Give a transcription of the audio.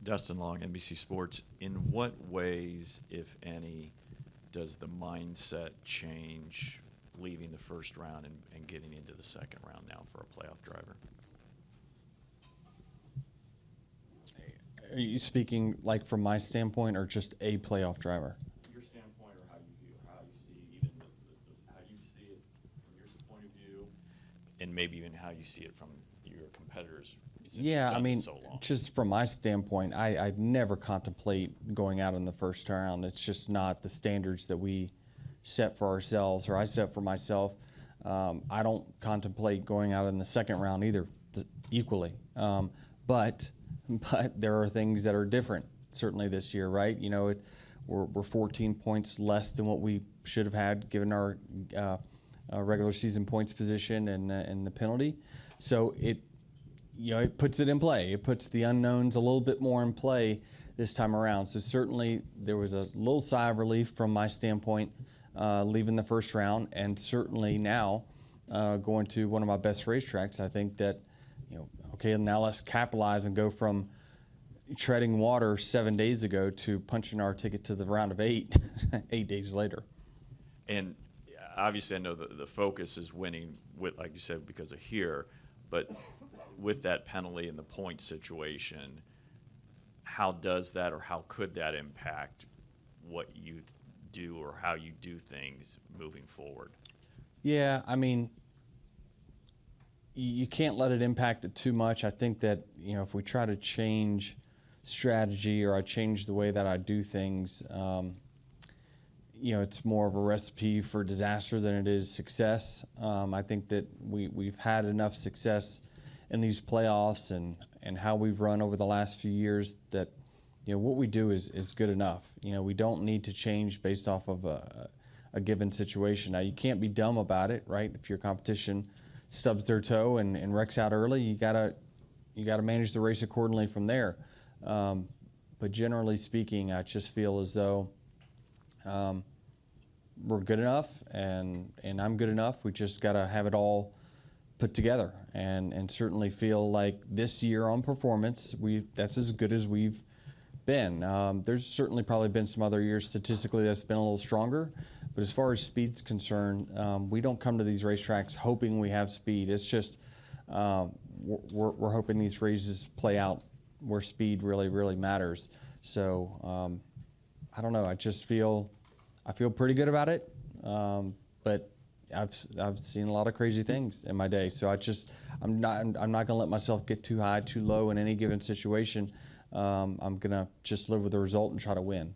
Dustin Long, NBC Sports. In what ways, if any, does the mindset change leaving the first round and getting into the second round now for a playoff driver? Are you speaking like from my standpoint or just a playoff driver? Your standpoint, or how you view, or how you see even how you see it from your point of view, and maybe even how you see it from your competitors. Yeah, I mean, just from my standpoint, I'd never contemplate going out in the first round. It's just not the standards that we set for ourselves, or I set for myself. I don't contemplate going out in the second round either, equally. But there are things that are different, certainly this year, right? You know, we're 14 points less than what we should have had given our regular season points position and the penalty. So it puts it in play. It puts the unknowns a little bit more in play this time around. So certainly there was a little sigh of relief from my standpoint leaving the first round, and certainly now going to one of my best racetracks. I think that, okay, now let's capitalize and go from treading water 7 days ago to punching our ticket to the round of 8 8 days later. And obviously I know the focus is winning, with, like you said, because of here, but with that penalty and the point situation, how does that, or how could that impact what you do or how you do things moving forward? Yeah, I mean, you can't let it impact it too much. I think that, if we try to change strategy, or I change the way that I do things, it's more of a recipe for disaster than it is success. I think that we've had enough success in these playoffs and how we've run over the last few years that, what we do is good enough. We don't need to change based off of a given situation. Now, you can't be dumb about it, right? If your competition stubs their toe and wrecks out early, you gotta manage the race accordingly from there. But generally speaking, I just feel as though we're good enough, and I'm good enough. We just gotta have it all put together, and certainly feel like this year on performance, that's as good as we've been. There's certainly probably been some other years statistically that's been a little stronger, but as far as speed's concerned, we don't come to these racetracks hoping we have speed. It's just we're hoping these races play out where speed really, really matters. So I don't know. I feel pretty good about it, but I've seen a lot of crazy things in my day. So I'm not gonna let myself get too high, too low in any given situation. I'm gonna just live with the result and try to win.